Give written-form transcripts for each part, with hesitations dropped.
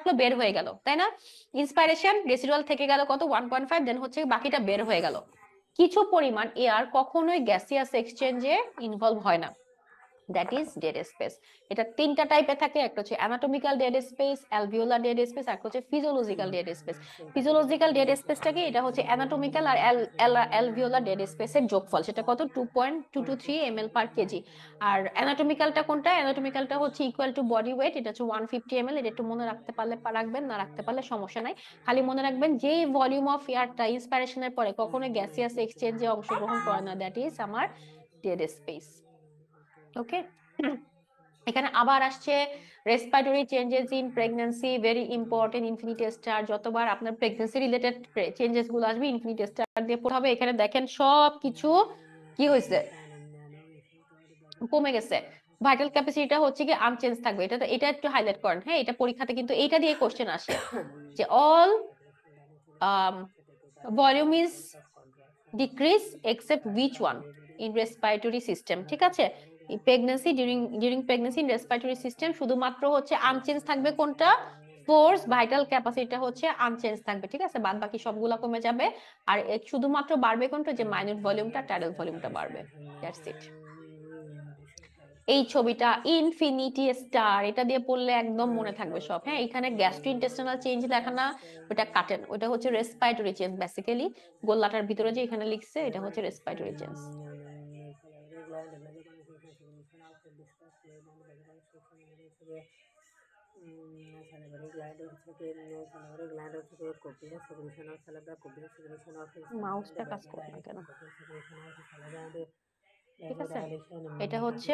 থাকলো বের হয়ে গেল, তাই না? ইন্সপাইরেশন রেসিডুয়াল থেকে গেল কত 1.5, দেন হচ্ছে বাকিটা বের হয়ে গেল। কিছু পরিমাণ এয়ার কখনোই গ্যাসিয়াস এক্সচেঞ্জে ইনভলভ হয় না, দ্যাট ইজ ডেড স্পেস। এটা তিনটা টাইপে থাকে, একটা হচ্ছে anatomical dead space, alveolar dead space, আর হচ্ছে physiological dead space. Physiological dead স্পেসটাকে এটা হচ্ছে অ্যানাটমিক্যাল আর অ্যালভিওলার ডেড স্পেসের যোগফল, সেটা কত 2.223 ml per কেজি। আর অ্যানাটমিক্যালটা কোনটা? অ্যানাটমিক্যালটা হচ্ছে ইকুয়াল টু বডি ওয়েট, এটা হচ্ছে 150 ml। এটা একটু মনে রাখতে পারলে রাখবেন, না রাখতে পারলে সমস্যা নাই। খালি মনে রাখবেন যে ভলিউম অফ এয়ারটা ইন্সপাইরেশনের পরে কখনো গ্যাসিয়াস এক্সচেঞ্জে অংশগ্রহণ করে না, দ্যাট ইজ আমার ডেড স্পেস। ওকে, এখানে আবার আসছে respiratory changes in pregnancy, very important, infinity star. যতবার আপনার প্রেগন্যান্সি রিলেটেড চেঞ্জেস গুলো আসবে ইনফিনিটি স্টার দিয়ে পড়তে হবে। এখানে দেখেন সব কিছু কি হয়েছে, কমে গেছে। ভাইটাল ক্যাপাসিটিটা হচ্ছে কি আনচেঞ্জ থাকবে, এটা একটু হাইলাইট করেন। হ্যাঁ, এটা পরীক্ষাতে কিন্তু এইটা দিয়ে কোশ্চেন আসে যে all volume is decrease except which one in respiratory system। ঠিক আছে, pregnancy during pregnancy in respiratory system শুধুমাত্র হচ্ছে আনচেঞ্জ থাকবে কোনটা? ফোর্স ভাইটাল ক্যাপাসিটিটা হচ্ছে আনচেঞ্জ থাকবে, ঠিক আছে, বাদ বাকি সবগুলা কমে যাবে। আর শুধুমাত্র বাড়বে কোনটা? যে মাইনর ভলিউমটা, টাইডাল ভলিউমটা বাড়বে, দ্যাটস ইট। এই ছবিটা ইনফিনিটি স্টার, এটা দিয়ে পড়লে একদম মনে থাকবে সব। হ্যাঁ, এখানে গ্যাস্ট্রোইন্টেস্টিনাল চেঞ্জ লেখা না, ওটা কাটেন, ওটা হচ্ছে রেসপিরেটরি চেঞ্জ। বেসিক্যালি গোল্লাটার ভিতরে যে এখানে লিখছে এটা হচ্ছে রেসপিরেটরি চেঞ্জ। মাউসটা কাজ করে না কেন? ঠিক আছে, এটা হচ্ছে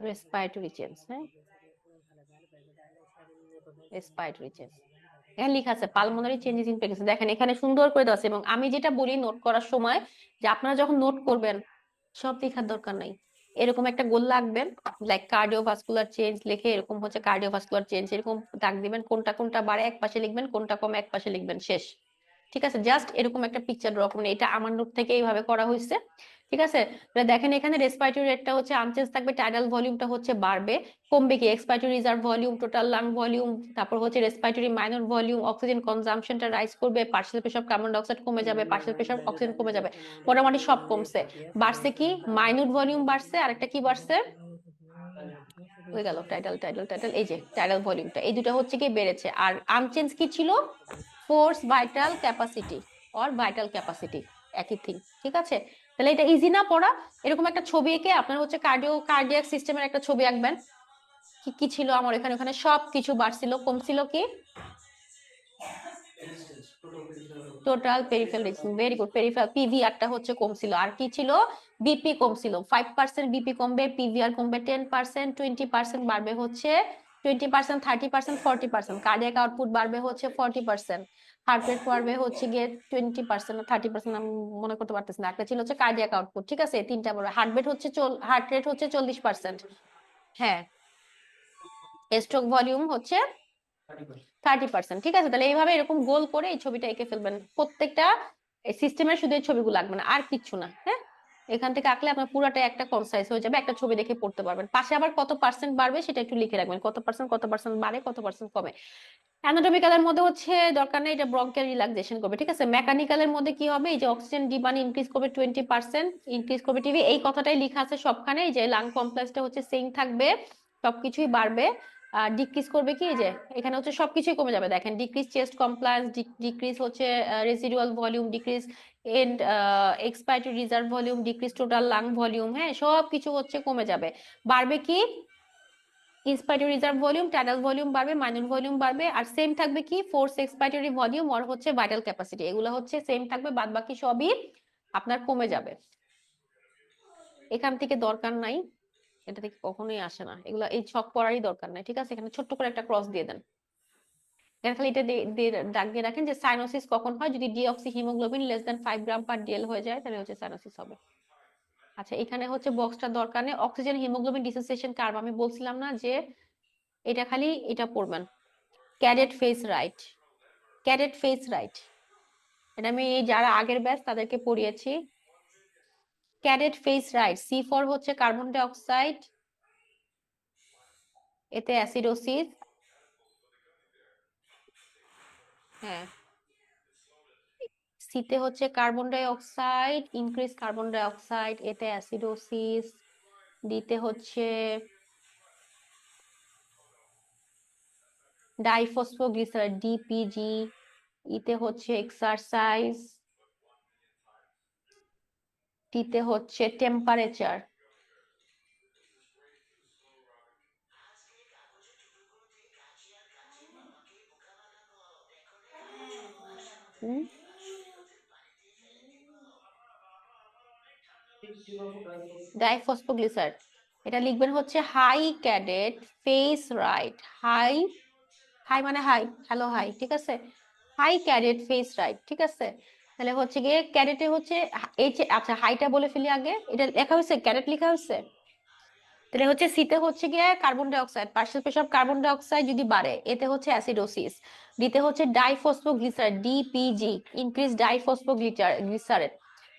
রেসপিরেটরি চেঞ্জ। হ্যাঁ, রেসপিরেটরি চেঞ্জ এখানে লেখা আছে পালমোনারি চেঞ্জেস ইন প্রেগন্যান্সি। দেখেন এখানে সুন্দর করে দেওয়া আছে। এবং আমি যেটা বলি নোট করার সময়, যে আপনারা যখন নোট করবেন সব লেখার দরকার নাই, এরকম একটা গোল লাগবেন, লাইক কার্ডিওভাস্কুলার চেঞ্জ লিখে এরকম হচ্ছে কার্ডিওভাস্কুলার চেঞ্জ এরকম দাগ দিবেন, কোনটা কোনটা বাড়ে এক পাশে লিখবেন, কোনটা কমে এক পাশে লিখবেন, শেষ। ঠিক আছে, জাস্ট এরকম একটা পিকচার ড্র করুন। এটা আমার নোট থেকে এইভাবে করা হয়েছে। ঠিক আছে, দেখেন এখানে রেসপিরেটরি রেটটা হচ্ছে আনচেঞ্জ থাকবে, টাইডাল ভলিউমটা হচ্ছে বাড়বে, কমবে কি expiratory reserve volume, total lung volume, তারপর হচ্ছে রেসপিরেটরি মাইনর ভলিউম, অক্সিজেন কনজাম্পশনটা রাইজ করবে, পার্শিয়াল প্রেশার কার্বন ডাইঅক্সাইড কমে যাবে, পার্শিয়াল প্রেশার অক্সিজেন কমে যাবে, মোটামুটি সব কমছে। বাড়ছে কি মাইনর ভলিউম বাড়ছে, আর একটা কি বাড়ছে হয়ে গেল টাইডাল টাইডাল টাইডাল, এই যে টাইডাল ভলিউমটা, এই দুটো হচ্ছে কি বেড়েছে। আর আনচেঞ্জ কি ছিল? Force vital capacity or vital capacity, একই থিং। ঠিক আছে, তাহলে এটা ইজি না পড়া? এরকম একটা ছবি এঁকে আপনার হচ্ছে কার্ডিয়াক সিস্টেমের একটা ছবি আঁকবেন। কি কি ছিল আমার এখানে? ওখানে সব কিছু বাড়ছিল, কমছিল কি? Total peripheral risk, very good. Peripheral পিভিআরটা হচ্ছে কমছিল। আর কি ছিল? বিপি কমছিল, 5% বিপি কমবে, পিভিআর কমবে 10%, 20% বাড়বে হচ্ছে 20%, 30%, 40%। কার্ডিয়াক আউটপুট বাড়বে হচ্ছে 40%, হার্ট রেট বাড়বে হচ্ছে গিয়ে 20%, 30%, আমি মনে করতে পারতেছি না। একটা ছিল হচ্ছে কার্ডিয়াক আউটপুট, ঠিক আছে, তিনটা বড়। হার্ট রেট হচ্ছে 40%। হ্যাঁ, স্ট্রোক ভলিউম হচ্ছে 30%। ঠিক আছে, তাহলে এইভাবে এরকম গোল করে এই ছবিটা এঁকে ফেলবেন। প্রত্যেকটা সিস্টেমের শুধু এই ছবিগুলো লাগবে না, আর কিচ্ছু না। হ্যাঁ, এখান থেকে আঁকলে আপনার পুরাটা একটা কনসাইজ হয়ে যাবে, একটা ছবি দেখে পড়তে পারবেন। পাশে আবার কত পার্সেন্ট বাড়বে সেটা একটু লিখে রাখবেন, কত পার্সেন্ট বাড়ে, কত পার্সেন্ট কমে। অ্যানাটমিক্যালের মধ্যে হচ্ছে দরকার নেই, এটা ব্রঙ্কিয়াল রিল্যাক্সেশন করবে। ঠিক আছে, মেকানিক্যালের মধ্যে কি হবে? এই যে অক্সিজেন ডিমান্ড ইনক্রিজ করবে 20%, ইনক্রিজ করবে টিভি, এই কথাটাই লেখা আছে সবখানে। যে লাং কমপ্লেক্সটা হচ্ছে সেম থাকবে, সবকিছুই বাড়বে। আর ডিক্রিজ করবে কি? যে এখানে হচ্ছে সবকিছুই কমে যাবে। দেখেন ডিক্রিজ চেস্ট কমপ্লায়েন্স, ডিক্রিজ হচ্ছে residual volume, decrease end expiratory reserve volume, decrease total lung volume. হ্যাঁ, সবকিছু হচ্ছে কমে যাবে। বাড়বে কি? Inspiratory reserve volume, tidal volume বাড়বে, মাইনর ভলিউম বাড়বে। আর সেম থাকবে কি? ফোর্স এক্সপাইরেটরি ভলিউম আর হচ্ছে ভাইটাল ক্যাপাসিটি, এগুলো হচ্ছে সেম থাকবে, বাদ বাকি সবই আপনার কমে যাবে। এখান থেকে দরকার নাই, এটা থেকে কখনোই আসে না এগুলো, এই ছক পড়ারই দরকার নাই। ঠিক আছে, এখানে ছোট্ট করে একটা ক্রস দিয়ে দেন। এখানে খালি এটা দাগ দিয়ে রাখেন যে সাইনোসিস কখন হয়? যদি ডিঅক্সি হিমোগ্লোবিন লেস দ্যান 5 গ্রাম পার ডিএল হয়ে যায়, তাহলে হচ্ছে সাইনোসিস হবে। আচ্ছা, এখানে হচ্ছে বক্সটা দরকার নেই। অক্সিজেন হিমোগ্লোবিন ডিসোসিয়েশন কার্ভ আমি বলছিলাম না যে এটা খালি এটা পড়বেন, cadet face right, cadet face right, এটা আমি যারা আগের ব্যাচ তাদেরকে পড়িয়েছি। Cadet face right, C for হচ্ছে কার্বন ডাই অক্সাইড, এতে অ্যাসিডোসিস, হ্যাঁ, সিতে হচ্ছে carbon dioxide, increase carbon dioxide, এতে অ্যাসিডোসিস। ডিতে হচ্ছে ডাইফসফোগ্লিসারাইড, ডিপিজি। ইতে হচ্ছে এক্সারসাইজ। টিতে হচ্ছে টেম্পারেচার। ডাইফসফোগ্লিসারাইড, এটা লিখবেন হচ্ছে high cadet face right. High, high মানে হাই, হ্যালো হাই, ঠিক আছে। হাই ক্যাডেট ফেস রাইট, ঠিক আছে। তাহলে হচ্ছে গিয়ে ক্যাডেটে হচ্ছে এইচ, আচ্ছা হাইটা বলে ফেলি আগে, এটা লেখা হয়েছে ক্যাডেট লেখা হয়েছে। তাহলে হচ্ছে সিতে হচ্ছে গিয়ে carbon dioxide, partial pressure of carbon dioxide যদি বাড়ে এতে হচ্ছে অ্যাসিডোসিস। ডিতে হচ্ছে ডাইফসফোগ্লিসারাইড, ডিপিজি, ইনক্রিজ ডাইফসফোগ্লিসারাইড।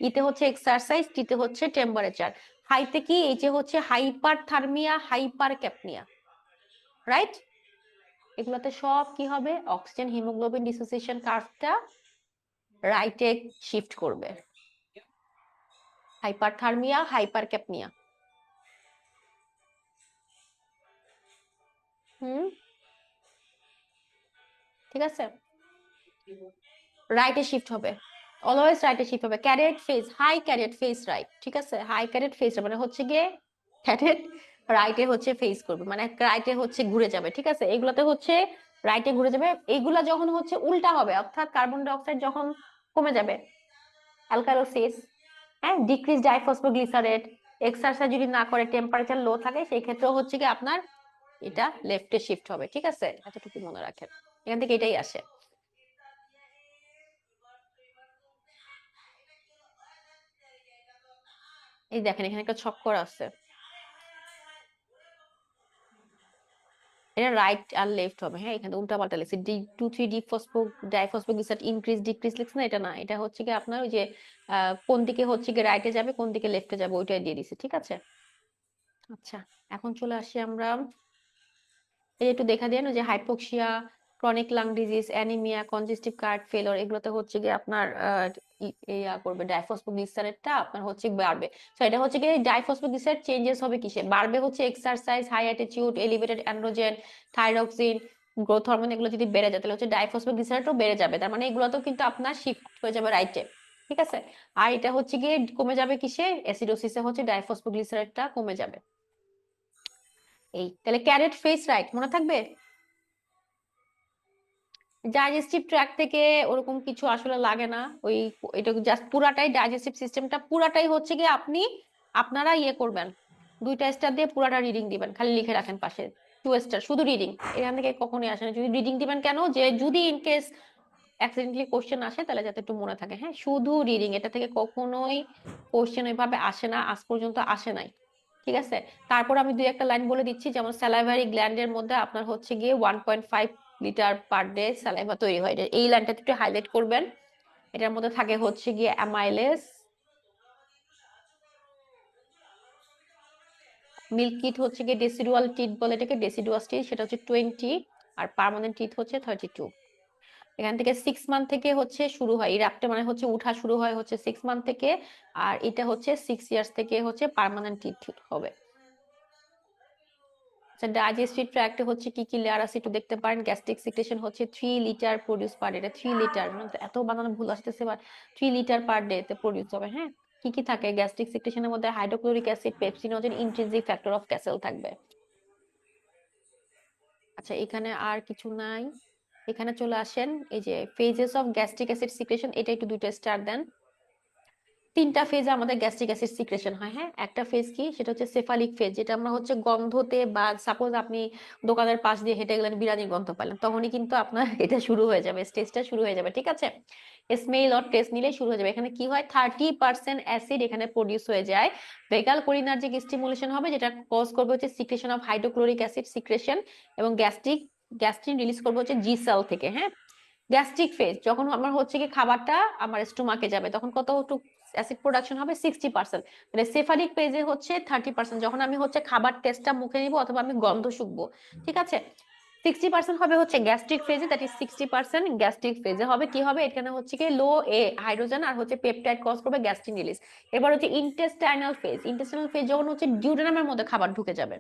ইতে হচ্ছে এক্সারসাইজ, টিতে হচ্ছে টেম্পারেচার। হাইতে কি, এইচে হচ্ছে হাইপারথার্মিয়া, হাইপার ক্যাপনিয়া, রাইট। এগুলোতে সব কি হবে, অক্সিজেন হিমোগ্লোবিন ডিসোসিয়েশন কার্ভটা রাইটে শিফট করবে। Hyperthermia, hypercapnia. ঠিক আছে, রাইটে শিফট হবে, অলওয়েজ রাইটে শিফট হবে। Cadet face, high cadet face right, ঠিক আছে। হাই ক্যাডেট ফেস মানে হচ্ছে গিয়ে ক্যাডেট রাইটে হচ্ছে ফেস করবে, মানে রাইটে হচ্ছে ঘুরে যাবে, ঠিক আছে। এগুলোতে হচ্ছে রাইটে ঘুরে যাবে। এইগুলা যখন হচ্ছে উল্টা হবে, অর্থাৎ কার্বন ডাই অক্সাইড যখন কমে যাবে, অ্যালকাইলোসিস, হ্যাঁ, ডিক্রিজ ডাইফসফোগ্লিসারেট, এক্সারসাইজ যদি না করে, টেম্পারেচার লো থাকে, সেই ক্ষেত্রে হচ্ছে কি আপনার এটা লেফটে শিফট হবে, ঠিক আছে। এতটুকু মনে রাখেন, এখান থেকে এটাই আসে। এই দেখেন এখানে একটা ছক করা আছে, এটা রাইট আর লেফট হবে। হ্যাঁ, এখানে উল্টা পাল্টা লিখছি, D two three D ফসফো ডাইফসফোগ্লিসারেট increase decrease লিখছে না, এটা না, এটা হচ্ছে কি আপনার ওই যে কোন দিকে হচ্ছে কি রাইটে যাবে, কোন দিকে লেফটে যাবে, ওইটাই দিয়ে দিছে, ঠিক আছে। আচ্ছা, এখন চলে আসি আমরা, এই একটু দেখা দেন যে hypoxia, chronic lung disease, anaemia, congestive heart failure, এগুলোতে হচ্ছে গিয়ে আপনার ইয়া করবে, ডাইফসফোগ্লিসারেটটা আপনার হচ্ছে বাড়বে। তো এটা হচ্ছে গিয়ে ডাইফসফোগ্লিসারেট চেঞ্জেস হবে কিসে, বাড়বে হচ্ছে exercise, high altitude, elevated androgen, thyroxine, growth hormone, এগুলো যদি বেড়ে যায় তাহলে হচ্ছে ডাইফসফোগ্লিসারেটও বেড়ে যাবে। তার মানে এগুলোতেও কিন্তু আপনার শিফট হয়ে যাবে রাইটে, ঠিক আছে। আর এটা হচ্ছে গিয়ে কমে যাবে কিসে, অ্যাসিডোসিসে হচ্ছে ডাইফসফোগ্লিসারেটটা কমে যাবে। এই তাহলে ক্যারেট ফেস রাইট মনে থাকবে। ডাইজেস্টিভ ট্র্যাক্ট থেকে ওরকম কিছু আসলে লাগে না, ওই এটা জাস্ট পুরাটাই ডাইজেস্টিভ সিস্টেমটা পুরাটাই হচ্ছে কি আপনি আপনারা ইয়ে করবেন, 2টা স্টার দিয়ে পুরাটা রিডিং দিবেন, খালি লিখে রাখেন পাশে 2 স্টার, শুধু রিডিং। এখান থেকে কখনোই আসে না, যদি রিডিং দিবেন কেন, যে যদি ইন কেস অ্যাক্সিডেন্টালি কোশ্চেন আসে তাহলে যাতে একটু মনে থাকে। হ্যাঁ, শুধু রিডিং, এটা থেকে কখনোই কোশ্চেন ওইভাবে আসে না, আজ পর্যন্ত আসে নাই, ঠিক আছে। তারপর আমি 2-1টা লাইন বলে দিচ্ছি, যেমন স্যালাইভারি গ্ল্যান্ডের মধ্যে আপনার হচ্ছে গিয়ে 1.5 লিটার পার ডে স্যালাইভা তৈরি হয়, এই লাইনটা একটু হাইলাইট করবেন। এটার মধ্যে থাকে হচ্ছে গিয়ে অ্যামাইলেস, মিল্ক কিট হচ্ছে গিয়ে ডেসিডুয়াল টিথ বলে এটাকে, ডেসিডুয়াস টিথ সেটা হচ্ছে 20, আর পার্মানেন্ট টিথ হচ্ছে 32। এখান থেকে 6 মান্থ থেকে হচ্ছে শুরু হয়, ইরাপ্টে মানে হচ্ছে উঠা শুরু হয় হচ্ছে 6 মান্থ থেকে, আর এটা হচ্ছে 6 ইয়ার্স থেকে হচ্ছে পার্মানেন্ট টিথ হবে। আচ্ছা, ডাইজেস্টিভ ট্র্যাক্টে হচ্ছে কি কি লেয়ার আছে একটু দেখতে পারেন। গ্যাস্ট্রিক সিক্রেশন হচ্ছে 3 লিটার প্রডিউস পার ডে, এটা 3 লিটার, এত বানানো ভুল আসতেছে, বা 3 লিটার পার ডে তে প্রডিউস হবে। হ্যাঁ, কি কি থাকে গ্যাস্ট্রিক সিক্রেশনের মধ্যে, hydrochloric acid, pepsinogen, intrinsic factor of castle থাকবে। আচ্ছা, এখানে আর কিছু নাই, এখানে চলে আসেন, এই যে phases of gastric acid secretion, এটা একটু 2টা স্টার দেন। 3টা ফেজে আমাদের গ্যাস্ট্রিক অ্যাসিড সিক্রেশন হয়। হ্যাঁ, একটা ফেজ কি, সেটা হচ্ছে সেফালিক ফেজ, যেটা আমরা হচ্ছে গন্ধতে, বা সাপোজ আপনি দোকানের পাশ দিয়ে হেঁটে গেলেন, বিরিয়ানির গন্ধ পেলেন, তখনই কিন্তু আপনার এটা শুরু হয়ে যাবে, স্টেজটা শুরু হয়ে যাবে, ঠিক আছে। স্মেল অর টেস্ট নিলে শুরু হয়ে যাবে। এখানে কি হয়, 30% অ্যাসিড এখানে প্রডিউস হয়ে যায়, ভেগাল কোলিনার্জিক স্টিমুলেশন হবে, যেটা কজ করবে হচ্ছে secretion of hydrochloric acid secretion, এবং গ্যাস্ট্রিন রিলিজ করবে হচ্ছে জি সেল থেকে। হ্যাঁ, গ্যাস্ট্রিক ফেজ যখন আমার হচ্ছে কি খাবারটা আমার স্টোমাকে যাবে, তখন কতটুকু অ্যাসিড প্রোডাকশন হবে, 60%। মানে সেফালিক ফেজে হচ্ছে 30%, যখন আমি হচ্ছে খাবার টেস্টটা মুখে নিব অথবা আমি গন্ধ শুকবো, ঠিক আছে। 60% হবে হচ্ছে গ্যাস্ট্রিক ফেজে, দ্যাট ইজ 60% গ্যাস্ট্রিক ফেজে হবে কি হবে, এখানে হচ্ছে কি লো এ হাইড্রোজেন আর হচ্ছে পেপটাইড কজ করবে গ্যাস্ট্রিন রিলিজ। এবার হচ্ছে ইন্টেস্টাইনাল ফেজ, ইন্টেস্টাইনাল ফেজ যখন হচ্ছে ডিউডেনামের মধ্যে খাবার ঢুকে যাবে,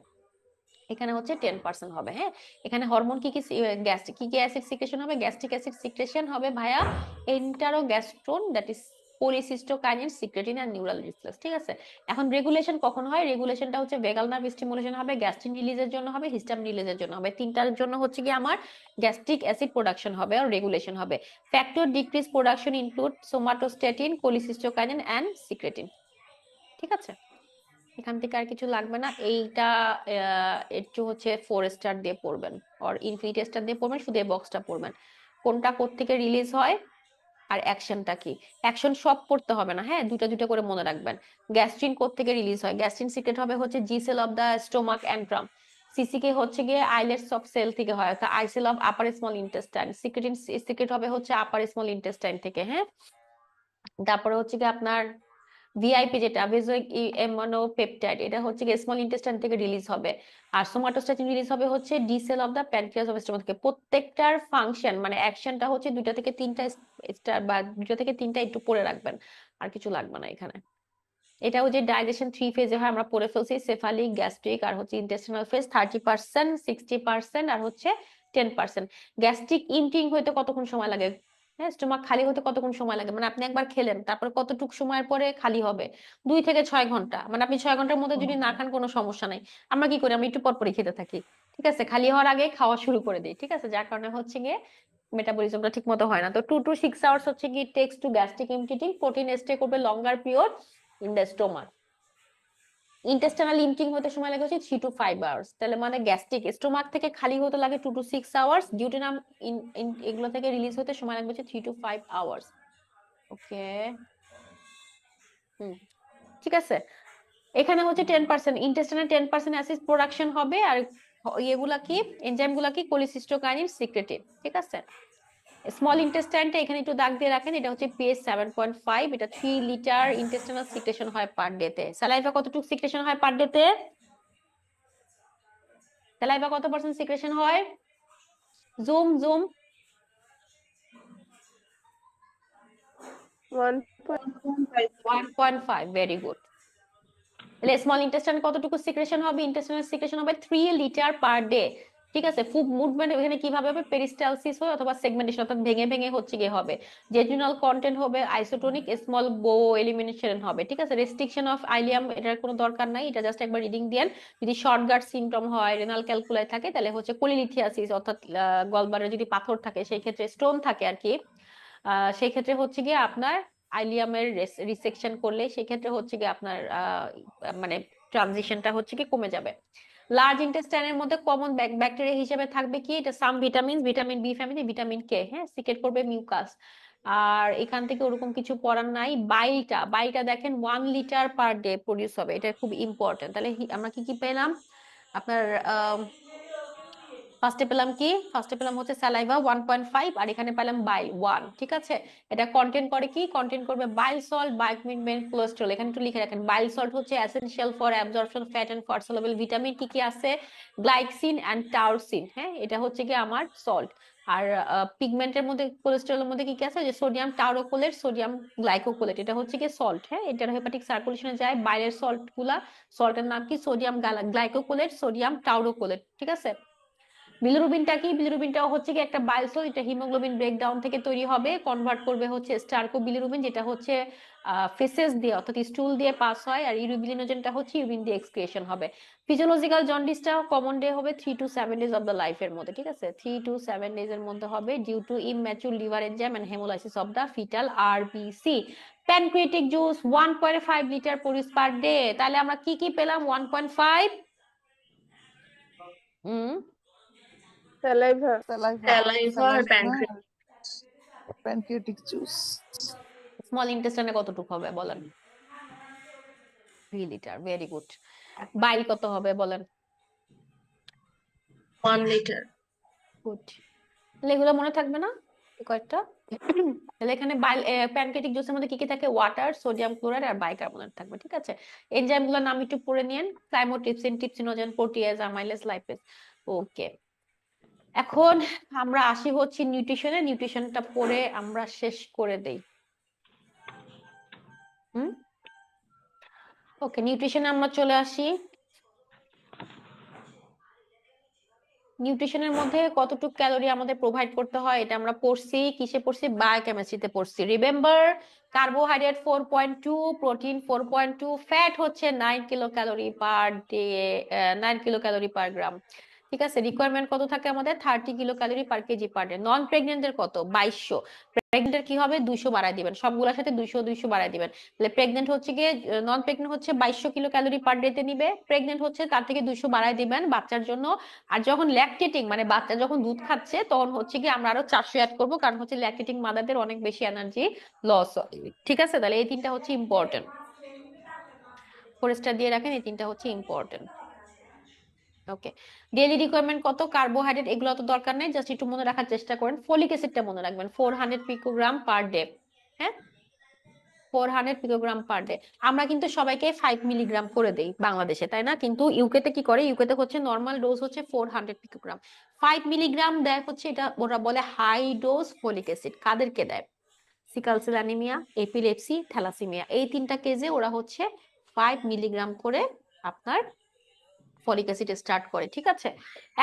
এখানে হচ্ছে 10% হবে। হ্যাঁ, এখানে হরমোন কি কি গ্যাস্ট্রিক কি কি অ্যাসিড সিক্রেশন হবে, গ্যাস্ট্রিক অ্যাসিড সিক্রেশন হবে ভাইয়া enterogastrone, that is polycystokinin, secretin আর নিউরাল রিফ্লেক্স। ঠিক আছে, এখন রেগুলেশন কখন হয়, রেগুলেশনটা হচ্ছে ভেগাল নার্ভ স্টিমুলেশন হবে, গ্যাস্ট্রিন রিলিজের জন্য হবে, হিস্টামিন রিলিজের জন্য হবে, তিনটার জন্য হচ্ছে কি আমার গ্যাস্ট্রিক অ্যাসিড প্রোডাকশন হবে আর রেগুলেশন হবে। Factor decrease production include somatostatin, cholecystokinin and secretin. ঠিক আছে, এখান থেকে আর কিছু লাগবে না। এইটা একটু হচ্ছে 4 স্টার দিয়ে পড়বেন আর ইনফিনিটি স্টার দিয়ে পড়বেন, শুধু এই বক্সটা পড়বেন, কোনটা কোত্থেকে রিলিজ হয় আর অ্যাকশনটা কি। অ্যাকশন সব পড়তে হবে না, হ্যাঁ, দুটা দুটা করে মনে রাখবেন। গ্যাস্ট্রিন কোত্থেকে রিলিজ হয়, গ্যাস্ট্রিন সিক্রেট হবে হচ্ছে G cell of the stomach antrum, CCK হচ্ছে গিয়ে আইলেটস অফ সেল থেকে হয়, অর্থাৎ I cell of upper small intestine, secretin secrete হবে হচ্ছে আপার স্মল ইন্টেস্টাইন থেকে। হ্যাঁ, তারপরে হচ্ছে কি আপনার ভিআইপি যেটা ভেজোইক এমনোপেপটাইড, এটা হচ্ছে স্মল ইন্টেস্টাইন থেকে রিলিজ হবে, আর সোমাটোস্ট্যাটিন রিলিজ হবে হচ্ছে D cell of the pancreas of stomach থেকে। প্রত্যেকটার ফাংশন মানে অ্যাকশনটা হচ্ছে দুইটা থেকে তিনটা স্টার বা দুইটা থেকে তিনটা একটু পড়ে রাখবেন, আর কিছু লাগবে না এখানে। এটাও যে ডাইজেশন 3 ফেজে হয় আমরা পড়ে ফেলছি, সেফালিক, গ্যাস্ট্রিক আর হচ্ছে ইন্টেস্টিনাল ফেজ 30%, 60% আর হচ্ছে 10%। গ্যাস্ট্রিক ইমটিং হইতে কতক্ষণ সময় লাগে, হ্যাঁ, স্টোমাক খালি হতে কতক্ষণ সময় লাগে, মানে আপনি একবার খেলেন তারপর কতটুকু সময়ের পরে খালি হবে, 2 থেকে 6 ঘন্টা, মানে আপনি 6 ঘন্টার মধ্যে যদি না খান কোনো সমস্যা নাই। আমরা কি করি, আমরা একটু পর পরই খেতে থাকি, ঠিক আছে, খালি হওয়ার আগে খাওয়া শুরু করে দিই, ঠিক আছে, যার কারণে হচ্ছে গিয়ে মেটাবলিজমটা ঠিক মতো হয় না। তো 2 to 6 আওয়ার্স হচ্ছে কি takes to gastric emptying, protein stay করবে longer period in the stomach. Intestinal emptying হতে সময় লাগে হচ্ছে 3 to 5 আওয়ার্স, তাহলে মানে গ্যাস্ট্রিক স্টোমাক থেকে খালি হতে লাগে 2 to 6 আওয়ার্স, ডিউটেনাম এগুলো থেকে রিলিজ হতে সময় লাগবে হচ্ছে 3 to 5 আওয়ার্স। ওকে, হুম, ঠিক আছে। এখানে হচ্ছে 10% ইন্টেস্টাইনাল 10% অ্যাসিড প্রোডাকশন হবে, আর এগুলা কি এনজাইমগুলা কি কোলিসিস্টোকাইনিন, সিক্রেটিন। ঠিক আছে, স্মল ইন্টেস্টাইনটা এখানে একটু দাগ দিয়ে রাখেন, এটা হচ্ছে পিএইচ 7.5, এটা 3 লিটার ইন্টেস্টাইনাল সিক্রেশন হয় পার ডে তে। স্যালাইভা কতটুকু সিক্রেশন হয় পার ডে তে, স্যালাইভা কত পার্সেন্ট সিক্রেশন হয়, জুম জুম 1.5, ভেরি গুড। তাহলে স্মল ইন্টেস্টাইন কতটুকু সিক্রেশন হবে, ইন্টেস্টাইনাল সিক্রেশন হবে 3 লিটার পার ডে। ঠিক আছে, ফুড মুভমেন্ট এখানে কিভাবে হবে, পেরিস্টালসিস হয় অথবা সেগমেন্টেশন, অর্থাৎ ভেঙে ভেঙে হচ্ছে গিয়ে হবে। জেজুনাল কন্টেন্ট হবে আইসোটোনিক, স্মল বো এলিমিনেশন হবে। ঠিক আছে, রেস্ট্রিকশন অফ আইলিয়াম এটার কোনো দরকার নাই, এটা জাস্ট একবার রিডিং দেন। যদি শর্ট গার্ড সিমটম হয়, রেনাল ক্যালকুলাই থাকে, তাহলে হচ্ছে কোলিলিথিয়াসিস, অর্থাৎ গলব্লাডারে যদি পাথর থাকে, সেই ক্ষেত্রে স্টোন থাকে আর কি, সেই ক্ষেত্রে হচ্ছে গিয়ে আপনার আইলিয়ামের রিসেকশন করলে সেই ক্ষেত্রে হচ্ছে গিয়ে আপনার মানে ট্রানজিশনটা হচ্ছে কি কমে যাবে। লার্জ ইন্টেস্টাইনের মধ্যে কমন ব্যাকটেরিয়া হিসেবে থাকবে কি, এটা some vitamin, vitamin B family, vitamin K, হ্যাঁ, সিক্রেট করবে মিউকাস। আর এখান থেকে ওরকম কিছু পড়ার নাই। বাইলটা বাইলটা দেখেন 1 লিটার পার ডে প্রডিউস হবে, এটা খুব ইম্পর্টেন্ট। তাহলে আমরা কি কি পেলাম, আপনার ফার্স্টে পেলাম কি, ফার্স্টে পেলাম হচ্ছে স্যালাইভা 1.5, আর এখানে পেলাম বাইল 1। ঠিক আছে, এটা কন্টেন্ট করে কি, কন্টেন্ট করবে বাইল সল্ট, বায়োকুইনমেন্ট, কোলেস্টেরল। এখানে একটু লিখে রাখেন, বাইল সল্ট হচ্ছে essential for absorption fat and fat soluble vitamin কি কি আছে, গ্লাইকসিন এন্ড টাউরসিন। হ্যাঁ, এটা হচ্ছে কি আমার সল্ট। আর পিগমেন্টের মধ্যে কোলেস্টেরলের মধ্যে কি কি আছে, যে সোডিয়াম টাউরোকোলেট, সোডিয়াম গ্লাইকোকোলেট, এটা হচ্ছে কি সল্ট। হ্যাঁ, এটা হেপাটিক সার্কুলেশনে যায়, বাইরের সল্ট গুলা, সল্টের নাম কি, সোডিয়াম গ্লাইকোকোলেট, সোডিয়াম টাউরোকোলেট। ঠিক আছে, বিলিরুবিনটা কি, বিলিরুবিনটাও হচ্ছে কি একটা বাইল সল্ট, এটা হিমোগ্লোবিন ব্রেকডাউন থেকে তৈরি হবে, কনভার্ট করবে হচ্ছে স্টার্কো বিলিরুবিন, যেটা হচ্ছে ফেসেস দিয়ে অর্থাৎ স্টুল দিয়ে পাস হয়, আর ইউরিবিলিনোজেনটা হচ্ছে ইউরিন দিয়ে এক্সক্রিয়েশন হবে। ফিজিওলজিক্যাল জন্ডিসটা কমন ডে হবে 3 to 7 ডেজ অফ দ্য লাইফের মধ্যে। ঠিক আছে, 3 to 7 ডেজ এর মধ্যে হবে, due to immature liver enzyme and haemolysis of the fetal RBC. Pancreatic juice 1.5 litre produce per day. তাহলে আমরা কি কি পেলাম, 1.5, স্যালাইভা আর প্যানক্রিয়াটিক জুস। স্মল ইন্টেস্টাইনে কতটুকু হবে বলেন, 3 লিটার, ভেরি গুড। বাইল কত হবে বলেন, 1 লিটার। গুড। তাহলে এগুলো মনে থাকবে না কয়েকটা, তাহলে এখানে বাইল প্যানক্রিয়াটিক জুসের মধ্যে কি কি থাকে, ওয়াটার, সোডিয়াম ক্লোরাইড আর বাইকার্বনেট থাকবে। ঠিক আছে, এনজাইম গুলোর নাম একটু পড়ে নিন, থাইমোট্রিপসিন, ট্রিপসিনোজেন, প্রোটিয়েজ, অ্যামাইলেজ, লাইপেজ। ওকে, এখন আমরা আসি হচ্ছে নিউট্রিশনে, নিউট্রিশনটা পড়ে আমরা শেষ করে দেই। ওকে, নিউট্রিশনে আমরা চলে আসি। নিউট্রিশনের মধ্যে কতটুকু ক্যালোরি আমাদের প্রোভাইড করতে হয় এটা আমরা পড়ছি, কিসে পড়ছি? বায়োকেমিস্ট্রিতে পড়ছি। রিমেম্বার, কার্বোহাইড্রেট 4.2, প্রোটিন 4.2, ফ্যাট হচ্ছে 9 kilo calorie per day, 9 kilo calorie per gram. ঠিক আছে, রিকোয়ারমেন্ট কত থাকে আমাদের? 30 kilo calorie per KG per day. Non প্রেগনেন্টের কত? 2200। প্রেগনেন্টের কি হবে? 200 বাড়ায় দিবেন, সবগুলোর সাথে 200 200 বাড়ায় দিবেন। তাহলে প্রেগনেন্ট হচ্ছে গিয়ে, নন প্রেগনেন্ট হচ্ছে 2200 কিলো ক্যালোরি পার ডে তে নিবে, প্রেগনেন্ট হচ্ছে তার থেকে 200 বাড়ায় দিবেন বাচ্চার জন্য। আর যখন ল্যাকটেটিং মানে বাচ্চা যখন দুধ খাচ্ছে তখন হচ্ছে কি আমরা আরো 400 অ্যাড করবো, কারণ হচ্ছে ল্যাকটেটিং মাদারদের অনেক বেশি এনার্জি লস হয়। ঠিক আছে, তাহলে এই তিনটা হচ্ছে ইম্পর্টেন্ট, ফোরেস্টার দিয়ে রাখেন, এই তিনটা হচ্ছে ইম্পর্টেন্ট। ওকে, ডেইলি রিকোয়ারমেন্ট কত? কার্বোহাইড্রেট এগুলো তো দরকার নেই, জাস্ট একটু মনে রাখার চেষ্টা করেন। ফলিক অ্যাসিডটা মনে রাখবেন, 400 পিকোগ্রাম পার ডে। হ্যাঁ, 400 পিকোগ্রাম পার ডে। আমরা কিন্তু সবাইকে 5 মিলিগ্রাম করে দেই বাংলাদেশে, তাই না? কিন্তু ইউকেতে কি করে? ইউকেতে হচ্ছে নর্মাল ডোজ হচ্ছে 400 পিকোগ্রাম। 5 মিলিগ্রাম দেয় হচ্ছে, এটা ওরা বলে হাই ডোজ ফলিক অ্যাসিড। কাদেরকে দেয়? Sickle cell anaemia, epilepsy, thalassaemia, এই তিনটা কেজে ওরা হচ্ছে 5 মিলিগ্রাম করে আপনার ফলিক অ্যাসিড স্টার্ট করে। ঠিক আছে,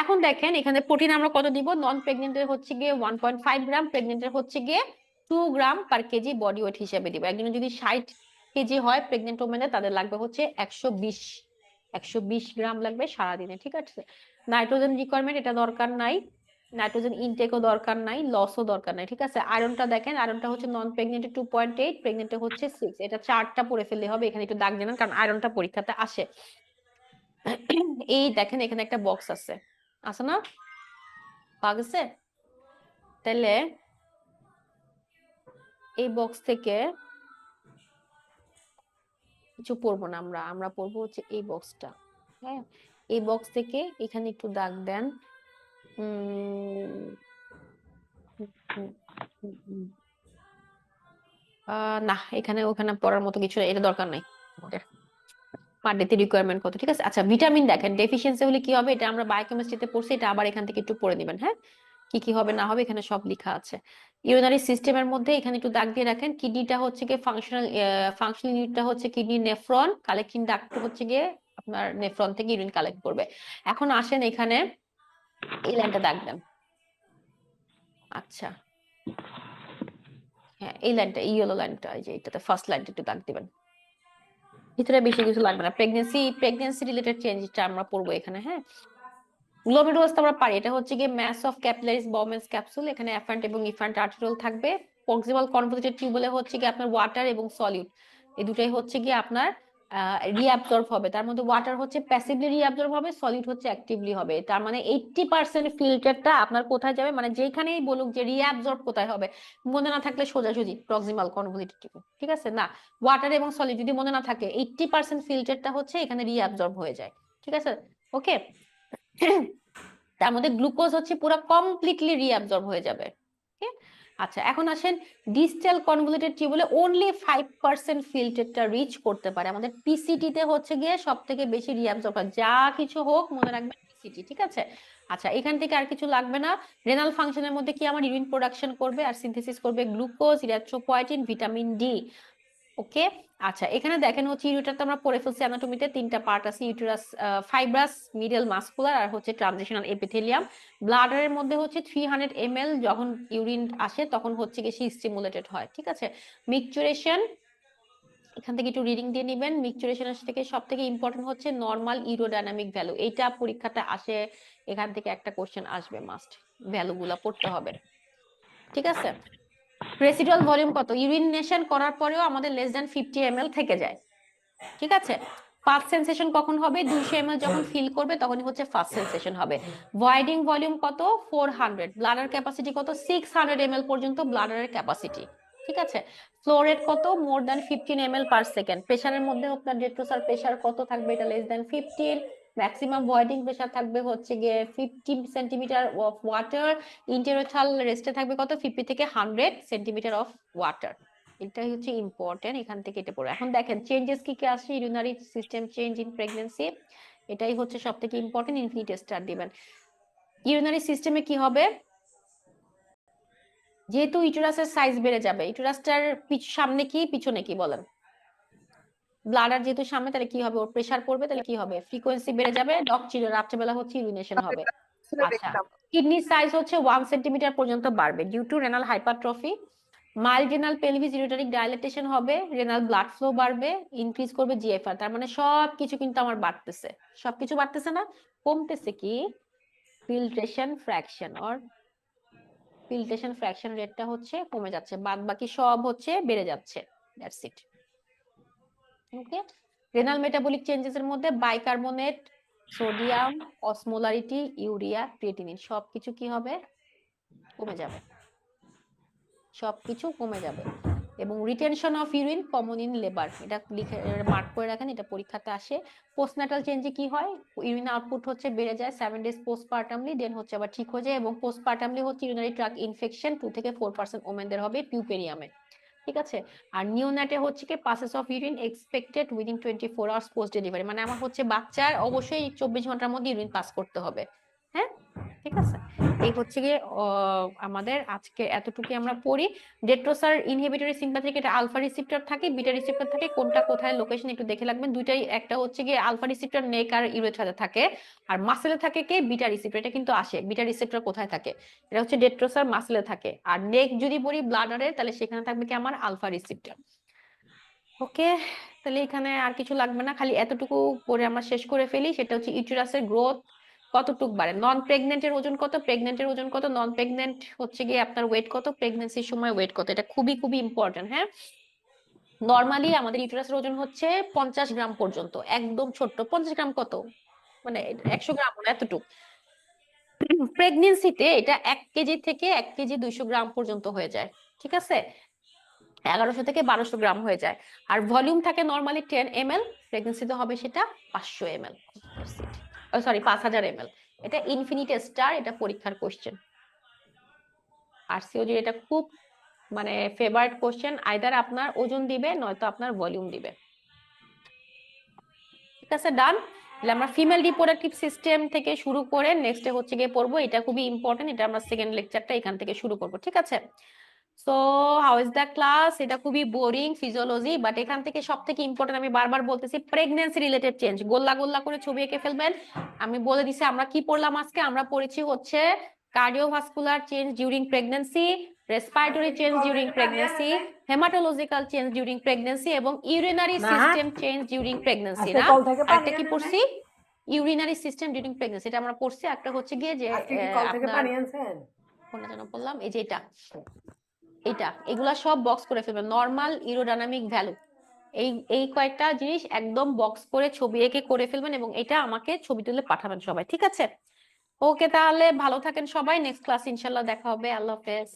এখন দেখেন এখানে প্রোটিন আমরা কত দিব? নন প্রেগনেন্টের হচ্ছে গিয়ে 1.5 গ্রাম, প্রেগনেন্টের হচ্ছে গিয়ে 2 গ্রাম পার কেজি বডি ওয়েট হিসেবে দিব। একজন যদি 60 কেজি হয় প্রেগনেন্ট ওমেনে, তাদের লাগবে হচ্ছে 120 গ্রাম লাগবে সারাদিনে। ঠিক আছে, নাইট্রোজেন রিকোয়ারমেন্ট এটা দরকার নাই, নাইট্রোজেন ইনটেকও দরকার নাই, লসও দরকার নাই। ঠিক আছে, আয়রনটা দেখেন, আয়রনটা হচ্ছে নন প্রেগনেন্টে 2.8, প্রেগনেন্টে হচ্ছে 6। এটা চার্টটা পড়ে ফেললে হবে, এখানে একটু দাগ জানান, কারণ আয়রনটা পরীক্ষাতে আসে। এই দেখেন এখানে একটা বক্স আছে, আছে না? পাওয়া গেছে? তাহলে এই বক্স থেকে কিছু পড়বো না, আমরা আমরা পড়বো হচ্ছে এই বক্সটা। হ্যাঁ, এই বক্স থেকে এখানে একটু দাগ দেন। উম না, এখানে ওখানে পড়ার মতো কিছু এটা দরকার নাই। পার ডেতে রিকোয়ারমেন্ট কত? ঠিক আছে, আচ্ছা ভিটামিন দেখেন ডেফিসিয়েন্সি হলে কি হবে, এটা আমরা বায়োকেমিস্ট্রিতে পড়ছি, এটা আবার এখান থেকে একটু পড়ে দিবেন। হ্যাঁ, কি কি হবে না হবে এখানে সব লেখা আছে। ইউরিনারি সিস্টেমের মধ্যে এখানে একটু দাগ দিয়ে রাখেন। কিডনিটা হচ্ছে গিয়ে ফাংশনাল ইউনিটটা হচ্ছে কিডনি নেফ্রন, কালেক্টিং ডাক্ট হচ্ছে গিয়ে আপনার নেফ্রন থেকে ইউরিন কালেক্ট করবে। এখন আসেন এখানে এই লাইনটা দাগ দেন। আচ্ছা, হ্যাঁ এই লাইনটা, ইয়েলো লাইনটা, এই যে এটাতে ফার্স্ট লাইনটা একটু দাগ দিবেন। ভিতরে বেশি কিছু লাগবে না, প্রেগনেন্সি রিলেটেড চেঞ্জটা আমরা পড়বো এখানে। হ্যাঁ, গ্লোমেরুলাস তো আমরা পারি, এটা হচ্ছে গিয়ে ম্যাস অফ ক্যাপিলারিস বমেন্স ক্যাপসুল, এখানে এফান্ট এবং ইফান্ট আর্টেরিওল থাকবে। প্রক্সিমাল কনভলিউটেড টিউবুলে হচ্ছে গিয়ে আপনার ওয়াটার এবং সলিড, এই দুটাই হচ্ছে গিয়ে আপনার রিঅ্যাবজর্ব হবে। তার মধ্যে ওয়াটার হচ্ছে প্যাসিভলি রিঅ্যাবজর্ব হবে, সলিড হচ্ছে অ্যাক্টিভলি হবে। তার মানে 80% ফিল্টারটা আপনার কোথায় যাবে, মানে যেখানেই বলুক যে রিঅ্যাবজর্ব কোথায় হবে, মনে না থাকলে সোজাসুজি প্রক্সিমাল কনভলিউটেড টিউব। ঠিক আছে, না ওয়াটার এবং সলিড যদি মনে না থাকে, 80% ফিল্টারটা হচ্ছে এখানে রিঅ্যাবজর্ব হয়ে যায়। ঠিক আছে, ওকে। তার মধ্যে গ্লুকোজ হচ্ছে পুরো কমপ্লিটলি রিঅ্যাবজর্ব হয়ে যাবে। আচ্ছা, এখন আসেন ডিস্টাল কনভলিউটেড টিউবুলে অনলি 5% ফিল্টারটা রিচ করতে পারে। আমাদের পিসিটি তে হচ্ছে গিয়ে সব থেকে বেশি রিঅ্যাবজর্ব হয়, যা কিছু হোক মনে রাখবেন পিসিটি। ঠিক আছে, আচ্ছা এখান থেকে আর কিছু লাগবে না। রেনাল ফাংশনের মধ্যে কি আমার ইউরিন প্রোডাকশন করবে আর সিনথেসিস করবে গ্লুকোজ, ইরিথ্রোপয়েটিন, ভিটামিন ডি। ওকে, আচ্ছা এখানে দেখেন হচ্ছে ইউরেটার তো আমরা পড়ে ফেলছি, অ্যানাটমিতে তিনটা পার্ট আছে, ইউটেরাস, ফাইব্রাস, মিডল মাসকুলার, আর হচ্ছে ট্রানজিশনাল এপিথেলিয়াম। ব্লাডারের মধ্যে হচ্ছে 300 ml যখন ইউরিন আসে তখন হচ্ছে গিয়ে সে স্টিমুলেটেড হয়। ঠিক আছে, মিকচুরেশন এখান থেকে একটু রিডিং দিয়ে নিবেন। মিকচুরেশনের থেকে সব থেকে ইম্পর্টেন্ট হচ্ছে নর্মাল ইউরোডাইনামিক ভ্যালু, এইটা পরীক্ষাতে আসে, এখান থেকে একটা কোশ্চেন আসবে, মাস্ট ভ্যালুগুলা পড়তে হবে। ঠিক আছে, রেসিডুয়াল ভলিউম কত? ইউরিনেশন করার পরেও আমাদের লেস দ্যান 50 ml থেকে যায়। ঠিক আছে, ফার্স্ট সেন্সেশন কখন হবে? 200 ml যখন ফিল করবে তখনই হচ্ছে ফার্স্ট সেন্সেশন হবে। ভয়েডিং ভলিউম কত? 400। ব্লাডার ক্যাপাসিটি কত? 600 ml পর্যন্ত ব্লাডারের ক্যাপাসিটি। ঠিক আছে, ফ্লো রেট কত? More than 15 ml per second. প্রেসারের মধ্যে আপনার ডেট্রোসার প্রেসার কত থাকবে? এটা লেস দ্যান 15। ম্যাক্সিমাম ভয়েডিং প্রেসার থাকবে হচ্ছে গিয়ে 50 সেন্টিমিটার অফ ওয়াটার। ইন্টেরোথাল রেস্টে থাকবে কত? 50 থেকে 100 সেন্টিমিটার অফ ওয়াটার। এটাই হচ্ছে ইম্পর্টেন্ট, এখান থেকে এটা পড়ে। এখন দেখেন চেঞ্জেস কি কি আসছে, urinary system change in pregnancy, এটাই হচ্ছে সব থেকে ইম্পর্টেন্ট। ইনফিনিট স্টার দিবেন। ইউরিনারি সিস্টেমে কি হবে, যেহেতু ইউটেরাসের সাইজ বেড়ে যাবে, ইউটেরাসটার সামনে কি পিছনে কি বলেন, ব্লাডার যেহেতু সামনে, তাহলে কি হবে, ওর প্রেসার পড়বে, তাহলে কি হবে, ফ্রিকোয়েন্সি বেড়ে যাবে, ডগ চিল রাত্রেবেলা হচ্ছে ইউরিনেশন হবে। আচ্ছা, কিডনির সাইজ হচ্ছে 1 সেন্টিমিটার পর্যন্ত বাড়বে due to renal hypertrophy. Mild renal pelvis ureteric dilatation হবে, রেনাল ব্লাড ফ্লো বাড়বে, ইনক্রিজ করবে জিএফআর। তার মানে সবকিছু কিন্তু আমার বাড়তেছে, সবকিছু বাড়তেছে না, কমতেছে কি, filtration fraction or filtration fraction রেটটা হচ্ছে কমে যাচ্ছে, বাদ বাকি সব হচ্ছে বেড়ে যাচ্ছে। That's it. Okay, renal metabolic changes এর মধ্যে bicarbonate, sodium, osmolarity, urea, creatinine সবকিছু কি হবে, কমে যাবে, সবকিছু কমে যাবে। এবং retention of urine common in labour, এটা লিখে মার্ক করে রাখেন, এটা পরীক্ষাতে আসে। পোস্টনাটাল চেঞ্জে কি হয়, ইউরিন আউটপুট হচ্ছে বেড়ে যায় 7 ডেজ পোস্টপার্টামলি, দেন হচ্ছে আবার ঠিক হয়ে যায়। এবং পোস্টপার্টামলি হচ্ছে ইউরিনারি ট্র্যাক্ট ইনফেকশন 2 থেকে 4% ওমেনদের হবে পিউপেরিয়ামে, ঠিক আছে। আর নিওনেটে হচ্ছে কি passes of urine expected within 24 hours post delivery, মানে আমার হচ্ছে বাচ্চার অবশ্যই 24 ঘন্টার মধ্যে ইউরিন পাস করতে হবে, হ্যাঁ, ঠিক আছে। এই হচ্ছে গিয়ে আমাদের আজকে এতটুকু আমরা পড়ি। ডেট্রোসার ইনহিবিটরি সিম্প্যাথিক, এটা আলফা রিসেপ্টর থাকে, বিটা রিসেপ্টর থাকে, কোনটা কোথায় লোকেশন একটু দেখে রাখবেন, দুইটাই। একটা হচ্ছে গিয়ে আলফা রিসেপ্টর নেক আর ইউরেথ্রাতে থাকে, আর মাসেলে থাকে কে, বিটা রিসেপ্টর। এটা কিন্তু আসে, বিটা রিসেপ্টর কোথায় থাকে, এটা হচ্ছে ডেট্রোসার মাসেলে থাকে। আর নেক যদি বলি ব্লাডারে, তাহলে সেখানে থাকবে কি আমার আলফা রিসেপ্টর। ওকে, তাহলে এখানে আর কিছু লাগবে না, খালি এতটুকু করে আমরা শেষ করে ফেলি। সেটা হচ্ছে ইউটেরাসের গ্রোথ কতটুক বাড়ে, নন প্রেগনেন্টের ওজন কত, প্রেগনেন্টের ওজন কত, নন প্রেগনেন্ট হচ্ছে গিয়ে আপনার ওয়েট কত, প্রেগনেন্সির সময় ওয়েট কত, এটা খুবই খুবই ইম্পর্টেন্ট। হ্যাঁ, নর্মালি আমাদের ইউটেরাসের ওজন হচ্ছে 50 গ্রাম পর্যন্ত, একদম ছোট্ট 50 গ্রাম, কত মানে 100 গ্রাম না, এতটুকু। প্রেগনেন্সিতে এটা 1 কেজি থেকে 1 কেজি 200 গ্রাম পর্যন্ত হয়ে যায়, ঠিক আছে, 1100 থেকে 1200 গ্রাম হয়ে যায়। আর ভলিউম থাকে নর্মালি 10 ml, প্রেগনেন্সিতে হবে সেটা 500 ml, সরি 5000 ml। এটা ইনফিনিট স্টার, এটা পরীক্ষার কোশ্চেন, আর সিওজি এটা খুব মানে ফেভারিট কোশ্চেন, আইদার আপনার ওজন দিবে নয়তো আপনার ভলিউম দিবে, ঠিক আছে, ডান। তাহলে আমরা ফিমেল রিপ্রোডাক্টিভ সিস্টেম থেকে শুরু করে নেক্সটে হচ্ছে গিয়ে পড়বো, এটা খুবই ইম্পর্টেন্ট, এটা আমরা সেকেন্ড লেকচারটা এখান থেকে শুরু করবো, ঠিক আছে। So how is the class, এটা খুবই বোরিং ফিজিওলজি, বাট এখান থেকে সব থেকে ইম্পর্টেন্ট, আমি বারবার বলতেছি, প্রেগন্যান্সি রিলেটেড চেঞ্জ, গোল্লা গোল্লা করে ছবি এঁকে ফেলবেন। আমি বলে দিছি আমরা কি পড়লাম আজকে, আমরা পড়েছি হচ্ছে cardiovascular change during pregnancy, respiratory change during pregnancy, haematological change during pregnancy, এবং urinary system change during pregnancy. না, আরেকটা কি পড়ছি, ইউরিনারি সিস্টেম ডিউরিং প্রেগন্যান্সি, এটা আমরা পড়ছি। একটা হচ্ছে গিয়ে যে আপনার কোনটা যেন বললাম, এই যে এটা এগুলা সব বক্স করে ফেলবেন, নরমাল ইউরোডাইনামিক ভ্যালু, এই কয়েকটা জিনিস একদম বক্স করে ছবি এঁকে করে ফেলবেন, এবং এটা আমাকে ছবি তুলে পাঠাবেন সবাই, ঠিক আছে। ওকে, তাহলে ভালো থাকেন সবাই, নেক্সট ক্লাস ইনশাল্লাহ দেখা হবে, আল্লাহ হাফেজ।